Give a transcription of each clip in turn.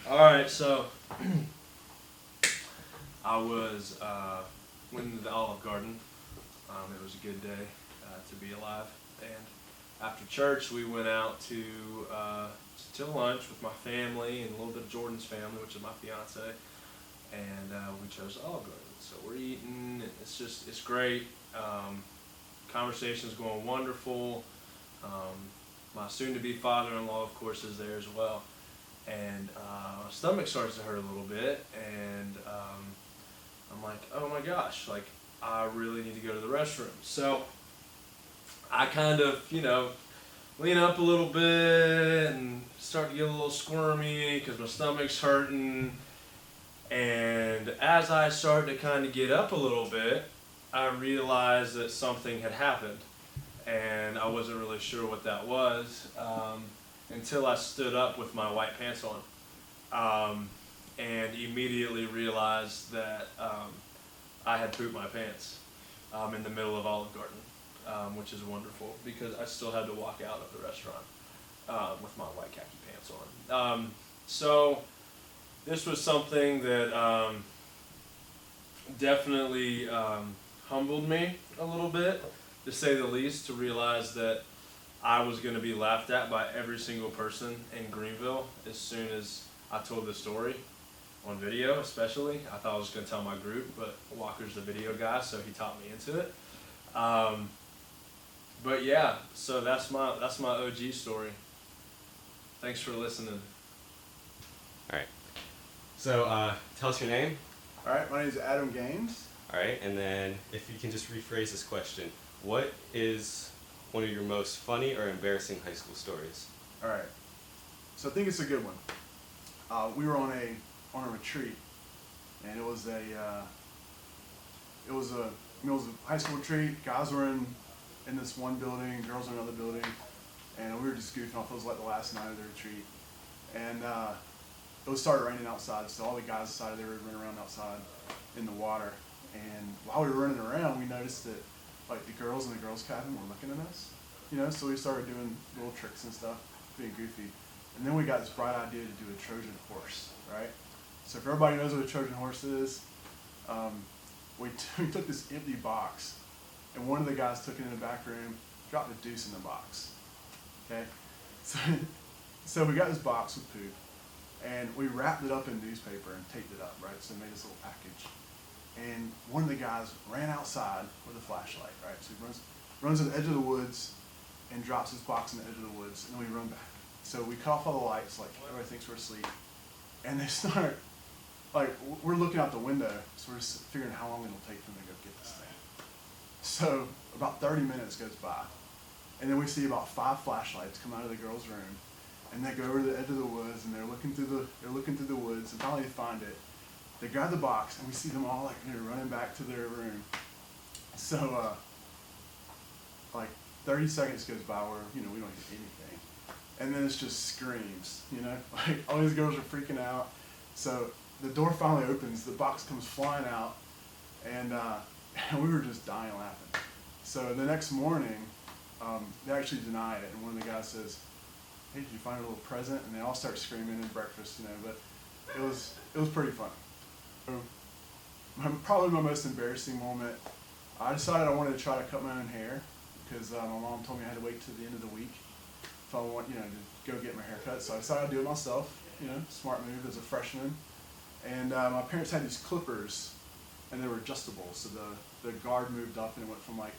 All right, so I was went into the Olive Garden. It was a good day to be alive. And after church, we went out to lunch with my family and a little bit of Jordan's family, which is my fiance. And we chose the Olive Garden. So we're eating. And it's great. Conversation's going wonderful. My soon-to-be father-in-law, of course, is there as well. And my stomach starts to hurt a little bit, and I'm like, oh my gosh, like I really need to go to the restroom. So I kind of, lean up a little bit and start to get a little squirmy because my stomach's hurting. And as I start to kind of get up a little bit, I realized that something had happened, and I wasn't really sure what that was. Until I stood up with my white pants on, and immediately realized that I had pooped my pants in the middle of Olive Garden, which is wonderful because I still had to walk out of the restaurant with my white khaki pants on. So this was something that definitely humbled me a little bit, to say the least, to realize that I was going to be laughed at by every single person in Greenville as soon as I told the story on video, especially. I thought I was going to tell my group, but Walker's the video guy, so he taught me into it. But yeah, so that's my OG story. Thanks for listening. All right. So tell us your name. All right, my name is Adam Gaines. All right, and then if you can just rephrase this question, what is one of your most funny or embarrassing high school stories? All right, so I think it's a good one. We were on a retreat, and it was a high school retreat. Guys were in this one building, girls in another building, and we were just goofing off. It was like the last night of the retreat, and it started raining outside, so all the guys decided they were running around outside in the water. And while we were running around, we noticed that like the girls in the girls' cabin were looking at us, so we started doing little tricks and stuff, being goofy. And then we got this bright idea to do a Trojan horse, right? So if everybody knows what a Trojan horse is, we took this empty box, and one of the guys took it in the back room, dropped a deuce in the box, okay? So we got this box with poop, and we wrapped it up in newspaper and taped it up, right? So we made this little package. And one of the guys ran outside with a flashlight, right? So he runs to the edge of the woods and drops his box in the edge of the woods, and then we run back. So we cut off all the lights, like everybody thinks we're asleep. And they start, like, we're looking out the window, so we're just figuring how long it'll take them to go get this thing. So about 30 minutes goes by, and then we see about 5 flashlights come out of the girls' room, and they go over to the edge of the woods, and they're looking through the woods, and finally they find it. They grab the box, and we see them all like they're running back to their room. So, like 30 seconds goes by where we don't hear anything, and then it's just screams. Like all these girls are freaking out. So the door finally opens, the box comes flying out, and we were just dying laughing. So the next morning, they actually deny it, and one of the guys says, "Hey, did you find a little present?" And they all start screaming at breakfast, But it was pretty funny. Probably my most embarrassing moment, I decided I wanted to try to cut my own hair because my mom told me I had to wait till the end of the week if I want, to go get my hair cut. So I decided I'd do it myself, smart move as a freshman. And my parents had these clippers, and they were adjustable. So the guard moved up, and it went from like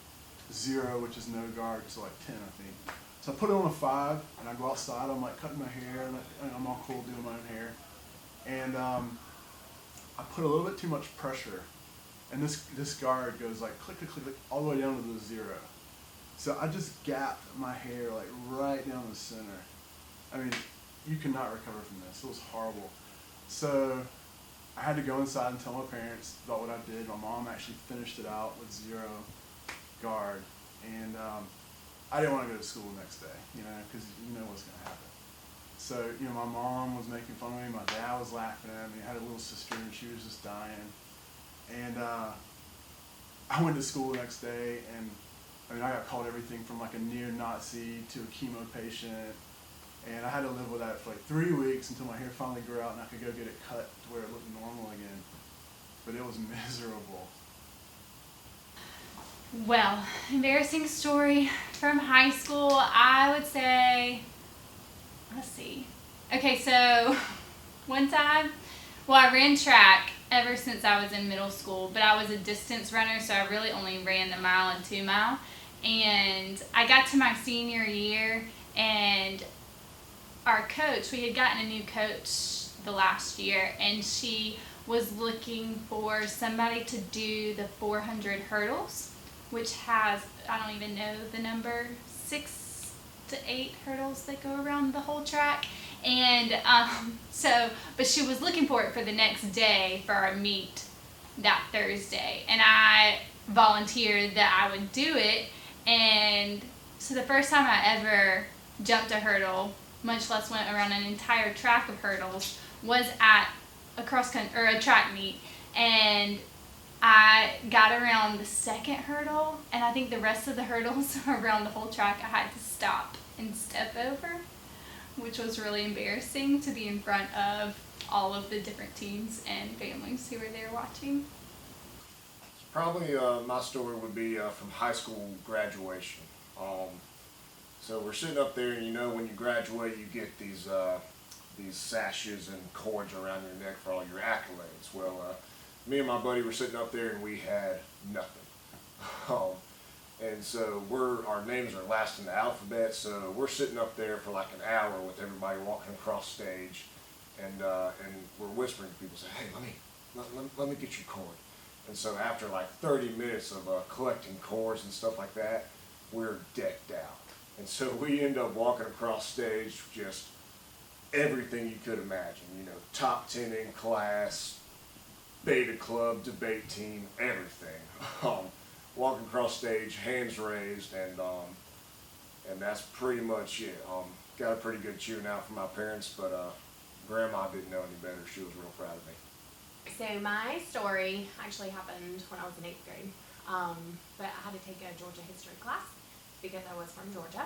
0, which is no guard, to like 10, I think. So I put it on a 5, and I go outside. I'm like cutting my hair, and I'm all cool doing my own hair. And I put a little bit too much pressure, and this guard goes like click, click, click, click, all the way down to the 0. So I just gapped my hair like right down the center. I mean, you cannot recover from this. It was horrible. So I had to go inside and tell my parents about what I did. My mom actually finished it out with 0 guard, and I didn't want to go to school the next day, because what's going to happen. So, my mom was making fun of me, my dad was laughing at me, I had a little sister and she was just dying. And I went to school the next day, and I got called everything from like a neo-Nazi to a chemo patient, And I had to live with that for like 3 weeks until my hair finally grew out and I could go get it cut to where it looked normal again. But it was miserable. Well, embarrassing story from high school, I would say, let's see. Okay, so one time, well, I ran track ever since I was in middle school, but I was a distance runner, so I really only ran the mile and 2 mile. And I got to my senior year, and our coach, we had gotten a new coach the last year, and she was looking for somebody to do the 400 hurdles, which has, I don't even know the number, 6 to 8 hurdles that go around the whole track. And but she was looking for it for the next day for our meet that Thursday. And I volunteered that I would do it. And so the first time I ever jumped a hurdle, much less went around an entire track of hurdles, was at a a track meet. And I got around the second hurdle, and I think the rest of the hurdles around the whole track I had to stop and step over, which was really embarrassing to be in front of all of the different teams and families who were there watching. Probably my story would be from high school graduation. So we're sitting up there, and you know when you graduate, you get these sashes and cords around your neck for all your accolades. Well, me and my buddy were sitting up there, and we had nothing. And so our names are last in the alphabet, so we're sitting up there for like an hour with everybody walking across stage, and we're whispering to people, saying, "Hey, let me get your cord." And so after like 30 minutes of collecting cords and stuff like that, we're decked out. And so we end up walking across stage, just everything you could imagine, you know, top 10 in class, beta club, debate team, everything. Walking across stage, hands raised, and that's pretty much it. Got a pretty good cheering out from my parents, but Grandma didn't know any better. She was real proud of me. So my story actually happened when I was in 8th grade, but I had to take a Georgia history class because I was from Georgia,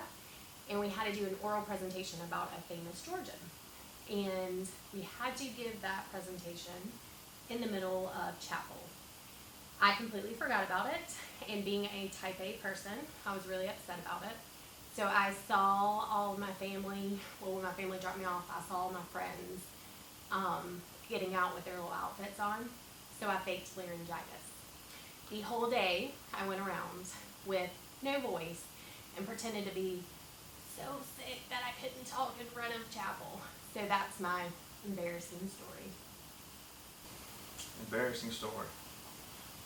and we had to do an oral presentation about a famous Georgian, and we had to give that presentation in the middle of chapel. I completely forgot about it, and being a type A person, I was really upset about it. So I saw all of my family, well, when my family dropped me off, I saw all my friends getting out with their little outfits on, so I faked laryngitis. The whole day, I went around with no voice and pretended to be so sick that I couldn't talk in front of chapel. So that's my embarrassing story. Embarrassing story.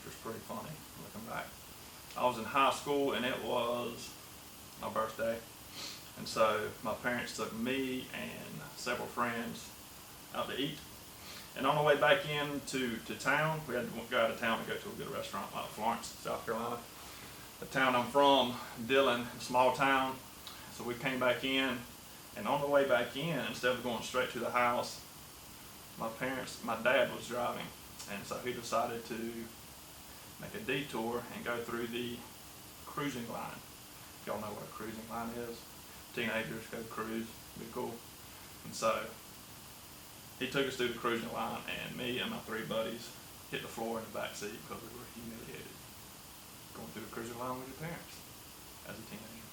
Which was pretty funny looking back. I was in high school, and it was my birthday, and so my parents took me and several friends out to eat. And on the way back into town, we had to go out of town to go to a good restaurant like Florence, South Carolina. The town I'm from, Dillon, a small town. So we came back in, and on the way back in, instead of going straight to the house, my dad was driving, and so he decided to make a detour and go through the cruising line. Y'all know what a cruising line is. Teenagers go cruise, be cool. And so he took us through the cruising line, and me and my 3 buddies hit the floor in the back seat because we were humiliated going through the cruising line with your parents as a teenager.